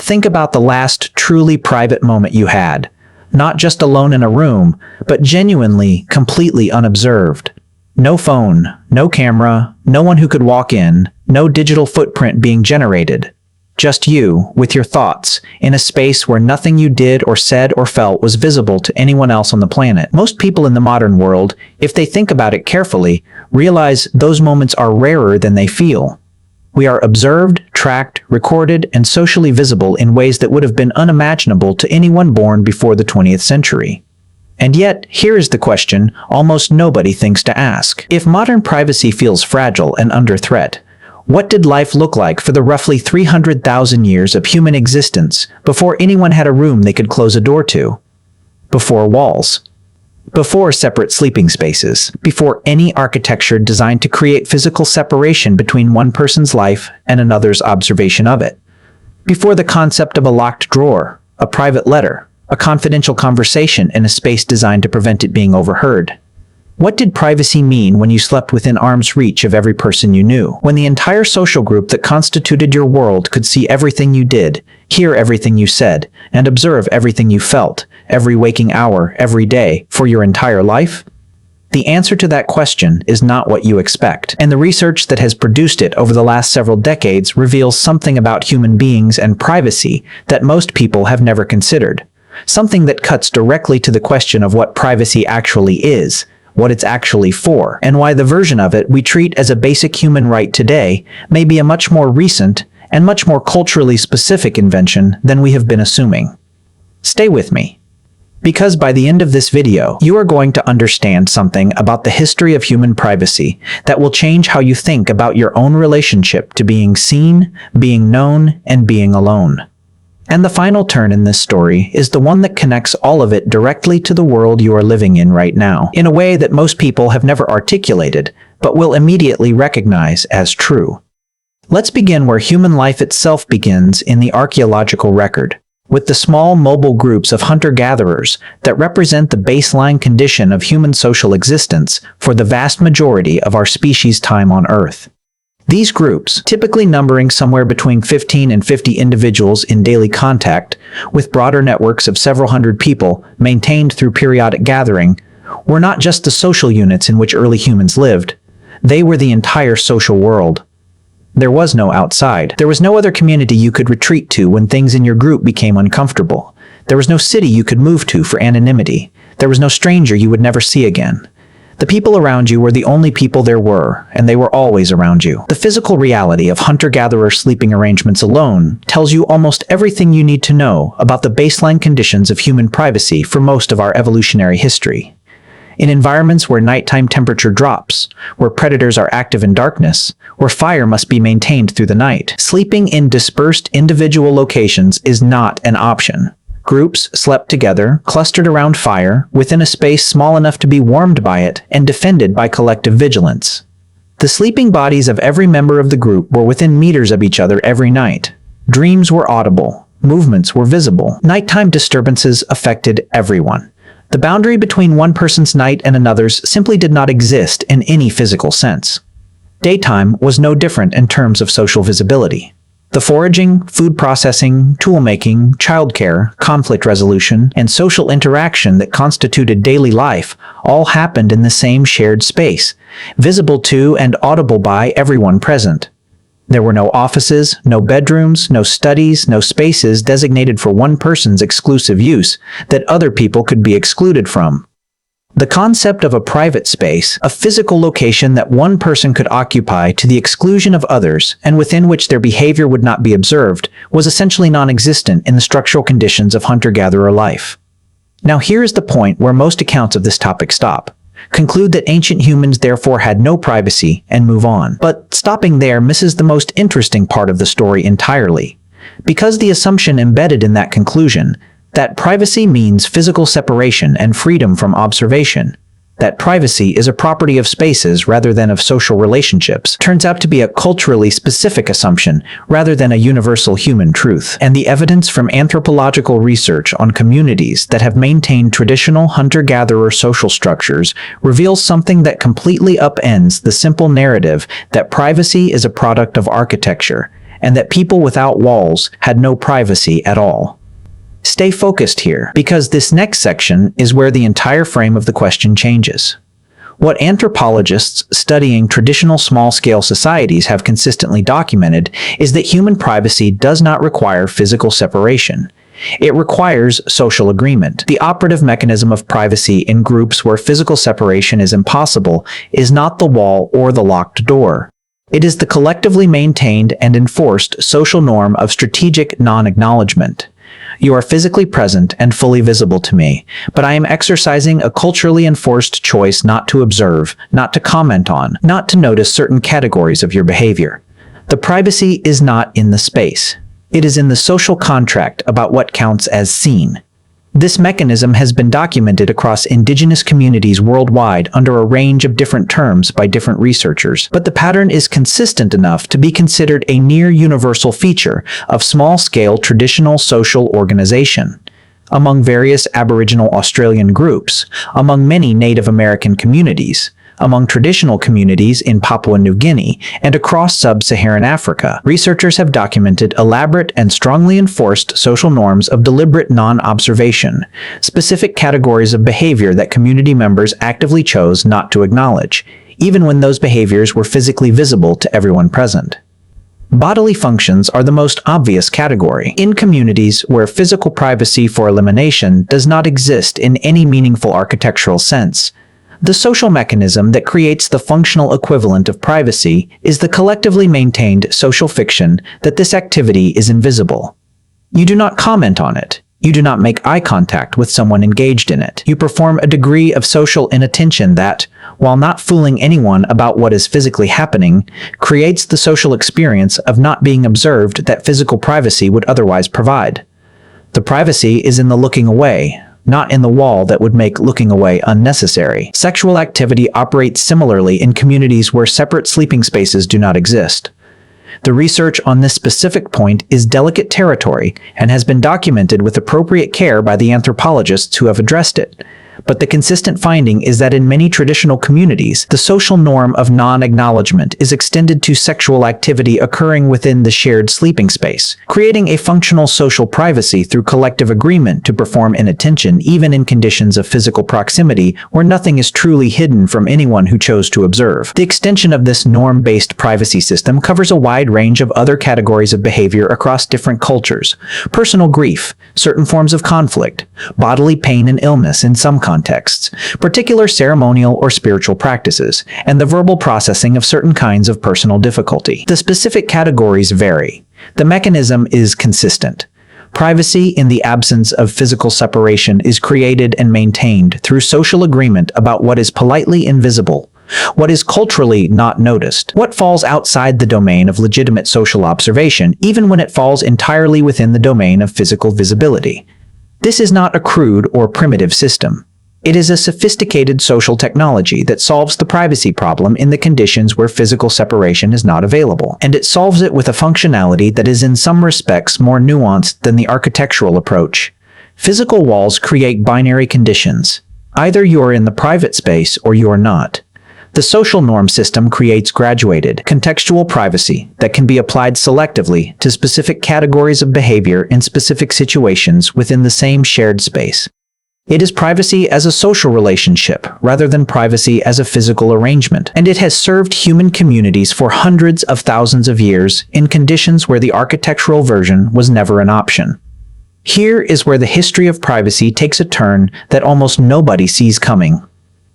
Think about the last truly private moment you had, not just alone in a room, but genuinely, completely unobserved. No phone, no camera, no one who could walk in, no digital footprint being generated. Just you, with your thoughts, in a space where nothing you did or said or felt was visible to anyone else on the planet. Most people in the modern world, if they think about it carefully, realize those moments are rarer than they feel. We are observed, tracked, recorded, and socially visible in ways that would have been unimaginable to anyone born before the 20th century. And yet, here is the question almost nobody thinks to ask. If modern privacy feels fragile and under threat, what did life look like for the roughly 300,000 years of human existence before anyone had a room they could close a door to? Before walls. Before separate sleeping spaces. Before any architecture designed to create physical separation between one person's life and another's observation of it. Before the concept of a locked drawer, a private letter, a confidential conversation in a space designed to prevent it being overheard. What did privacy mean when you slept within arm's reach of every person you knew? When the entire social group that constituted your world could see everything you did, hear everything you said, and observe everything you felt, every waking hour, every day, for your entire life? The answer to that question is not what you expect, and the research that has produced it over the last several decades reveals something about human beings and privacy that most people have never considered. Something that cuts directly to the question of what privacy actually is, what it's actually for, and why the version of it we treat as a basic human right today may be a much more recent and much more culturally specific invention than we have been assuming. Stay with me, because by the end of this video, you are going to understand something about the history of human privacy that will change how you think about your own relationship to being seen, being known, and being alone. And the final turn in this story is the one that connects all of it directly to the world you are living in right now, in a way that most people have never articulated, but will immediately recognize as true. Let's begin where human life itself begins in the archaeological record, with the small mobile groups of hunter-gatherers that represent the baseline condition of human social existence for the vast majority of our species' time on Earth. These groups, typically numbering somewhere between 15 and 50 individuals in daily contact, with broader networks of several hundred people maintained through periodic gathering, were not just the social units in which early humans lived. They were the entire social world. There was no outside. There was no other community you could retreat to when things in your group became uncomfortable. There was no city you could move to for anonymity. There was no stranger you would never see again. The people around you were the only people there were, and they were always around you. The physical reality of hunter-gatherer sleeping arrangements alone tells you almost everything you need to know about the baseline conditions of human privacy for most of our evolutionary history. In environments where nighttime temperature drops, where predators are active in darkness, where fire must be maintained through the night, sleeping in dispersed individual locations is not an option. Groups slept together, clustered around fire, within a space small enough to be warmed by it and defended by collective vigilance. The sleeping bodies of every member of the group were within meters of each other every night. Dreams were audible. Movements were visible. Nighttime disturbances affected everyone. The boundary between one person's night and another's simply did not exist in any physical sense. Daytime was no different in terms of social visibility. The foraging, food processing, tool-making, childcare, conflict resolution, and social interaction that constituted daily life all happened in the same shared space, visible to and audible by everyone present. There were no offices, no bedrooms, no studies, no spaces designated for one person's exclusive use that other people could be excluded from. The concept of a private space, a physical location that one person could occupy to the exclusion of others and within which their behavior would not be observed, was essentially non-existent in the structural conditions of hunter-gatherer life. Now here is the point where most accounts of this topic stop. Conclude that ancient humans therefore had no privacy and move on. But stopping there misses the most interesting part of the story entirely. Because the assumption embedded in that conclusion, that privacy means physical separation and freedom from observation, that privacy is a property of spaces rather than of social relationships, turns out to be a culturally specific assumption rather than a universal human truth. And the evidence from anthropological research on communities that have maintained traditional hunter-gatherer social structures reveals something that completely upends the simple narrative that privacy is a product of architecture, and that people without walls had no privacy at all. Stay focused here, because this next section is where the entire frame of the question changes. What anthropologists studying traditional small-scale societies have consistently documented is that human privacy does not require physical separation. It requires social agreement. The operative mechanism of privacy in groups where physical separation is impossible is not the wall or the locked door. It is the collectively maintained and enforced social norm of strategic non-acknowledgement. You are physically present and fully visible to me, but I am exercising a culturally enforced choice not to observe, not to comment on, not to notice certain categories of your behavior. The privacy is not in the space. It is in the social contract about what counts as seen. This mechanism has been documented across indigenous communities worldwide under a range of different terms by different researchers, but the pattern is consistent enough to be considered a near-universal feature of small-scale traditional social organization. Among various Aboriginal Australian groups, among many Native American communities, among traditional communities in Papua New Guinea, and across sub-Saharan Africa, researchers have documented elaborate and strongly enforced social norms of deliberate non-observation, specific categories of behavior that community members actively chose not to acknowledge, even when those behaviors were physically visible to everyone present. Bodily functions are the most obvious category. In communities where physical privacy for elimination does not exist in any meaningful architectural sense, the social mechanism that creates the functional equivalent of privacy is the collectively maintained social fiction that this activity is invisible. You do not comment on it. You do not make eye contact with someone engaged in it. You perform a degree of social inattention that, while not fooling anyone about what is physically happening, creates the social experience of not being observed that physical privacy would otherwise provide. The privacy is in the looking away, not in the wall that would make looking away unnecessary. Sexual activity operates similarly in communities where separate sleeping spaces do not exist. The research on this specific point is delicate territory and has been documented with appropriate care by the anthropologists who have addressed it. But the consistent finding is that in many traditional communities, the social norm of non-acknowledgement is extended to sexual activity occurring within the shared sleeping space, creating a functional social privacy through collective agreement to perform inattention even in conditions of physical proximity where nothing is truly hidden from anyone who chose to observe. The extension of this norm-based privacy system covers a wide range of other categories of behavior across different cultures: personal grief, certain forms of conflict, bodily pain and illness in some contexts, particular ceremonial or spiritual practices, and the verbal processing of certain kinds of personal difficulty. The specific categories vary. The mechanism is consistent. Privacy in the absence of physical separation is created and maintained through social agreement about what is politely invisible, what is culturally not noticed, what falls outside the domain of legitimate social observation, even when it falls entirely within the domain of physical visibility. This is not a crude or primitive system. It is a sophisticated social technology that solves the privacy problem in the conditions where physical separation is not available, and it solves it with a functionality that is in some respects more nuanced than the architectural approach. Physical walls create binary conditions. Either you are in the private space or you are not. The social norm system creates graduated, contextual privacy that can be applied selectively to specific categories of behavior in specific situations within the same shared space. It is privacy as a social relationship rather than privacy as a physical arrangement, and it has served human communities for hundreds of thousands of years in conditions where the architectural version was never an option. Here is where the history of privacy takes a turn that almost nobody sees coming.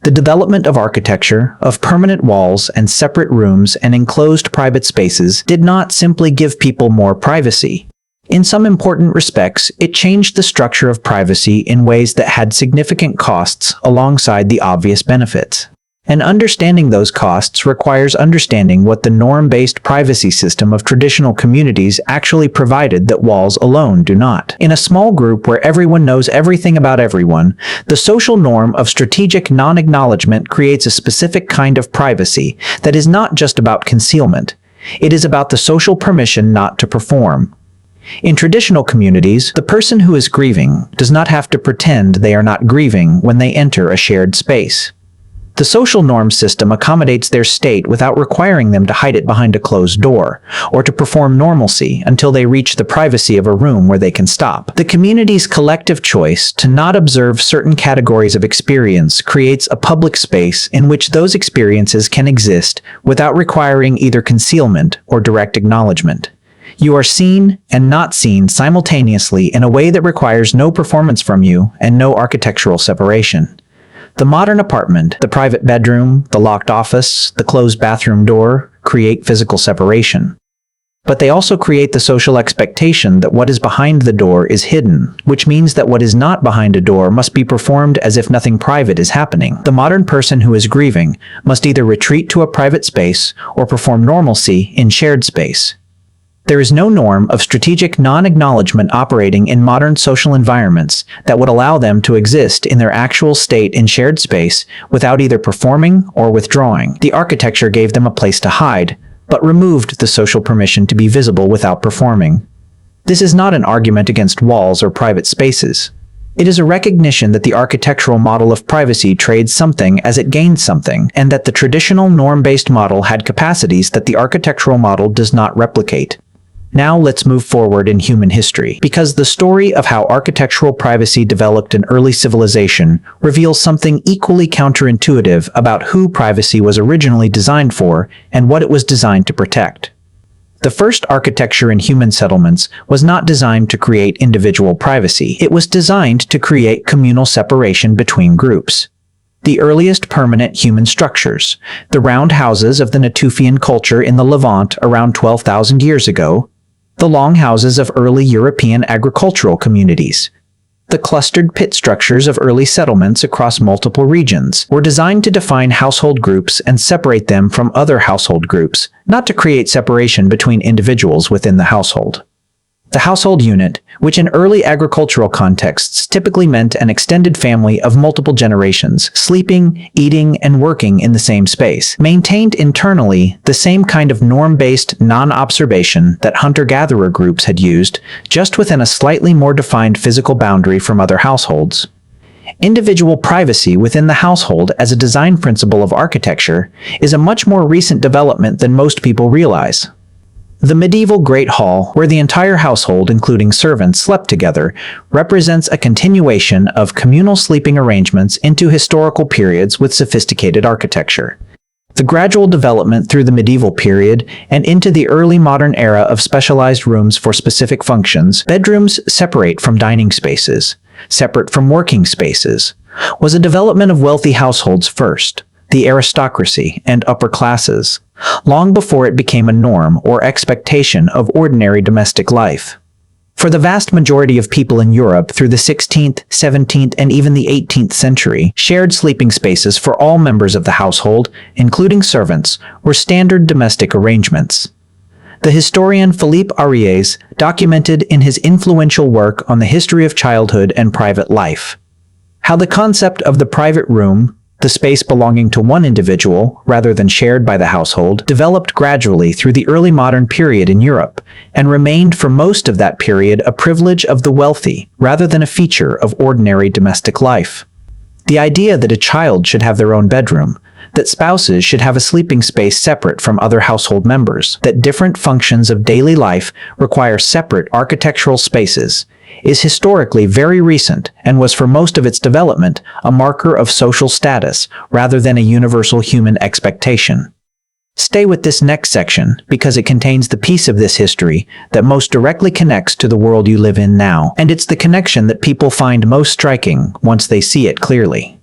The development of architecture, of permanent walls and separate rooms and enclosed private spaces did not simply give people more privacy. In some important respects, it changed the structure of privacy in ways that had significant costs alongside the obvious benefits. And understanding those costs requires understanding what the norm-based privacy system of traditional communities actually provided that walls alone do not. In a small group where everyone knows everything about everyone, the social norm of strategic non-acknowledgement creates a specific kind of privacy that is not just about concealment. It is about the social permission not to perform. In traditional communities, the person who is grieving does not have to pretend they are not grieving when they enter a shared space. The social norm system accommodates their state without requiring them to hide it behind a closed door, or to perform normalcy until they reach the privacy of a room where they can stop. The community's collective choice to not observe certain categories of experience creates a public space in which those experiences can exist without requiring either concealment or direct acknowledgement. You are seen and not seen simultaneously in a way that requires no performance from you and no architectural separation. The modern apartment, the private bedroom, the locked office, the closed bathroom door create physical separation. But they also create the social expectation that what is behind the door is hidden, which means that what is not behind a door must be performed as if nothing private is happening. The modern person who is grieving must either retreat to a private space or perform normalcy in shared space. There is no norm of strategic non-acknowledgement operating in modern social environments that would allow them to exist in their actual state in shared space without either performing or withdrawing. The architecture gave them a place to hide, but removed the social permission to be visible without performing. This is not an argument against walls or private spaces. It is a recognition that the architectural model of privacy trades something as it gains something, and that the traditional norm-based model had capacities that the architectural model does not replicate. Now let's move forward in human history, because the story of how architectural privacy developed in early civilization reveals something equally counterintuitive about who privacy was originally designed for and what it was designed to protect. The first architecture in human settlements was not designed to create individual privacy. It was designed to create communal separation between groups. The earliest permanent human structures, the round houses of the Natufian culture in the Levant around 12,000 years ago, the long houses of early European agricultural communities, the clustered pit structures of early settlements across multiple regions, were designed to define household groups and separate them from other household groups, not to create separation between individuals within the household. The household unit, which in early agricultural contexts typically meant an extended family of multiple generations, sleeping, eating, and working in the same space, maintained internally the same kind of norm-based non-observation that hunter-gatherer groups had used, just within a slightly more defined physical boundary from other households. Individual privacy within the household as a design principle of architecture is a much more recent development than most people realize. The medieval Great Hall, where the entire household, including servants, slept together, represents a continuation of communal sleeping arrangements into historical periods with sophisticated architecture. The gradual development through the medieval period and into the early modern era of specialized rooms for specific functions, bedrooms separate from dining spaces, separate from working spaces, was a development of wealthy households first, the aristocracy and upper classes, long before it became a norm or expectation of ordinary domestic life. For the vast majority of people in Europe through the 16th, 17th, and even the 18th century, shared sleeping spaces for all members of the household, including servants, were standard domestic arrangements. The historian Philippe Ariès documented in his influential work on the history of childhood and private life how the concept of the private room, the space belonging to one individual, rather than shared by the household, developed gradually through the early modern period in Europe, and remained for most of that period a privilege of the wealthy, rather than a feature of ordinary domestic life. The idea that a child should have their own bedroom, that spouses should have a sleeping space separate from other household members, that different functions of daily life require separate architectural spaces, is historically very recent and was for most of its development a marker of social status rather than a universal human expectation. Stay with this next section because it contains the piece of this history that most directly connects to the world you live in now, and it's the connection that people find most striking once they see it clearly.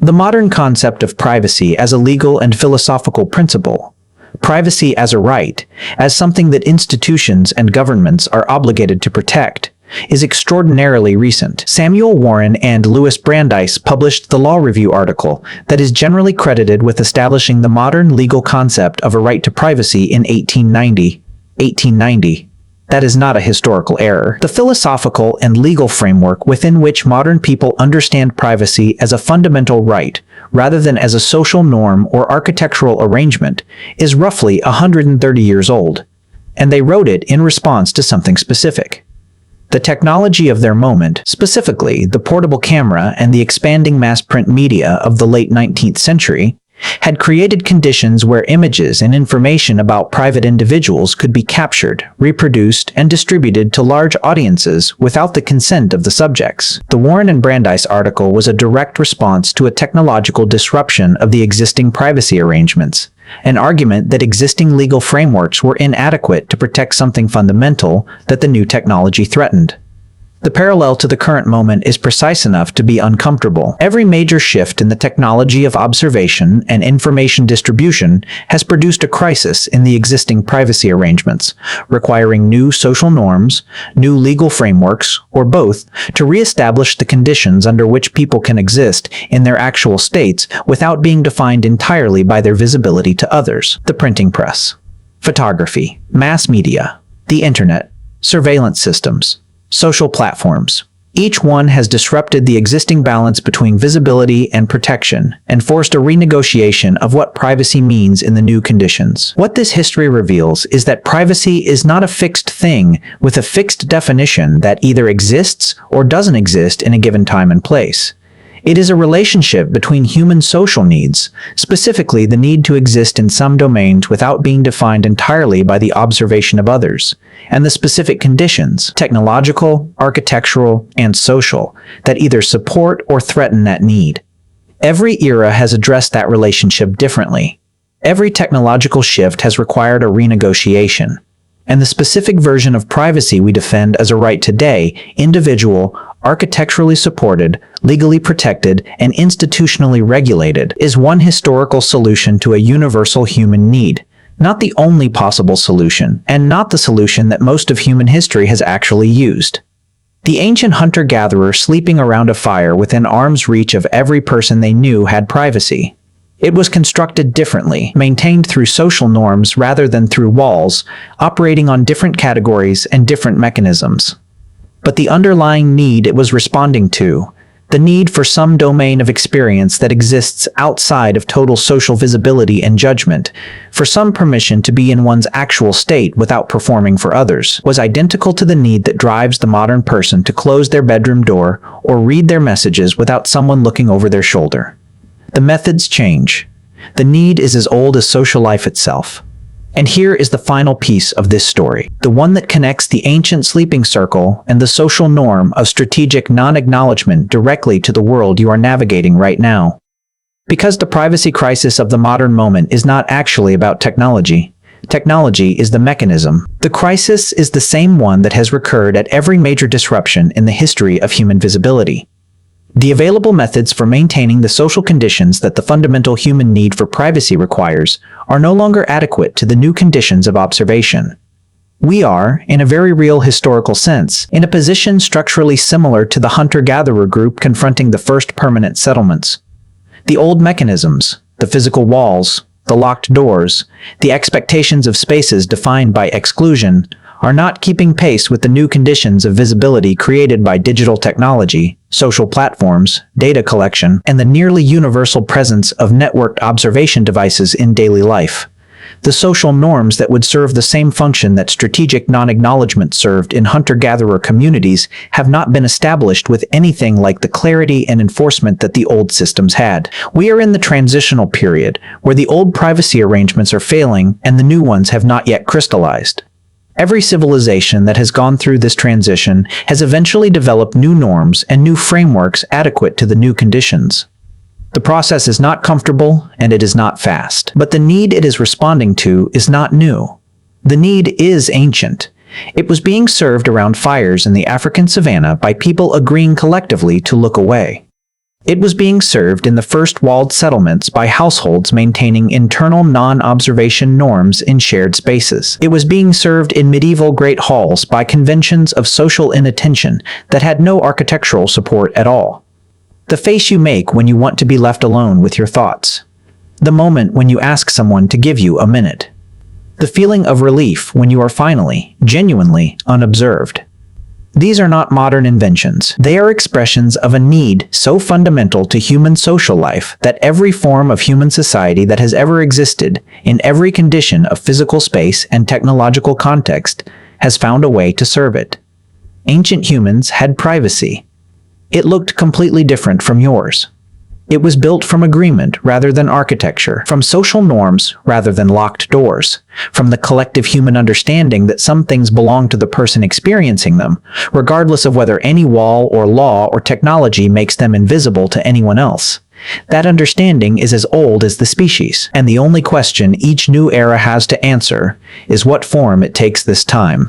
The modern concept of privacy as a legal and philosophical principle, privacy as a right, as something that institutions and governments are obligated to protect, is extraordinarily recent. Samuel Warren and Louis Brandeis published the Law Review article that is generally credited with establishing the modern legal concept of a right to privacy in 1890. That is not a historical error. The philosophical and legal framework within which modern people understand privacy as a fundamental right, rather than as a social norm or architectural arrangement, is roughly 130 years old, and they wrote it in response to something specific. The technology of their moment, specifically the portable camera and the expanding mass print media of the late 19th century, had created conditions where images and information about private individuals could be captured, reproduced, and distributed to large audiences without the consent of the subjects. The Warren and Brandeis article was a direct response to a technological disruption of the existing privacy arrangements, an argument that existing legal frameworks were inadequate to protect something fundamental that the new technology threatened. The parallel to the current moment is precise enough to be uncomfortable. Every major shift in the technology of observation and information distribution has produced a crisis in the existing privacy arrangements, requiring new social norms, new legal frameworks, or both, to re-establish the conditions under which people can exist in their actual states without being defined entirely by their visibility to others. The printing press, photography, mass media, the internet, surveillance systems, social platforms. Each one has disrupted the existing balance between visibility and protection and forced a renegotiation of what privacy means in the new conditions. What this history reveals is that privacy is not a fixed thing with a fixed definition that either exists or doesn't exist in a given time and place. It is a relationship between human social needs, specifically the need to exist in some domains without being defined entirely by the observation of others, and the specific conditions, technological, architectural, and social, that either support or threaten that need. Every era has addressed that relationship differently. Every technological shift has required a renegotiation. And the specific version of privacy we defend as a right today, individual, architecturally supported, legally protected, and institutionally regulated, is one historical solution to a universal human need. Not the only possible solution, and not the solution that most of human history has actually used. The ancient hunter-gatherer sleeping around a fire within arm's reach of every person they knew had privacy. It was constructed differently, maintained through social norms rather than through walls, operating on different categories and different mechanisms. But the underlying need it was responding to, the need for some domain of experience that exists outside of total social visibility and judgment, for some permission to be in one's actual state without performing for others, was identical to the need that drives the modern person to close their bedroom door or read their messages without someone looking over their shoulder. The methods change. The need is as old as social life itself. And here is the final piece of this story, the one that connects the ancient sleeping circle and the social norm of strategic non-acknowledgement directly to the world you are navigating right now. Because the privacy crisis of the modern moment is not actually about technology. Technology is the mechanism. The crisis is the same one that has recurred at every major disruption in the history of human visibility. The available methods for maintaining the social conditions that the fundamental human need for privacy requires are no longer adequate to the new conditions of observation. We are, in a very real historical sense, in a position structurally similar to the hunter-gatherer group confronting the first permanent settlements. The old mechanisms, the physical walls, the locked doors, the expectations of spaces defined by exclusion, are not keeping pace with the new conditions of visibility created by digital technology, social platforms, data collection, and the nearly universal presence of networked observation devices in daily life. The social norms that would serve the same function that strategic non-acknowledgement served in hunter-gatherer communities have not been established with anything like the clarity and enforcement that the old systems had. We are in the transitional period, where the old privacy arrangements are failing and the new ones have not yet crystallized. Every civilization that has gone through this transition has eventually developed new norms and new frameworks adequate to the new conditions. The process is not comfortable and it is not fast, but the need it is responding to is not new. The need is ancient. It was being served around fires in the African savanna by people agreeing collectively to look away. It was being served in the first walled settlements by households maintaining internal non-observation norms in shared spaces. It was being served in medieval great halls by conventions of social inattention that had no architectural support at all. The face you make when you want to be left alone with your thoughts. The moment when you ask someone to give you a minute. The feeling of relief when you are finally, genuinely, unobserved. These are not modern inventions. They are expressions of a need so fundamental to human social life that every form of human society that has ever existed, in every condition of physical space and technological context, has found a way to serve it. Ancient humans had privacy. It looked completely different from yours. It was built from agreement rather than architecture, from social norms rather than locked doors, from the collective human understanding that some things belong to the person experiencing them, regardless of whether any wall or law or technology makes them invisible to anyone else. That understanding is as old as the species, and the only question each new era has to answer is what form it takes this time.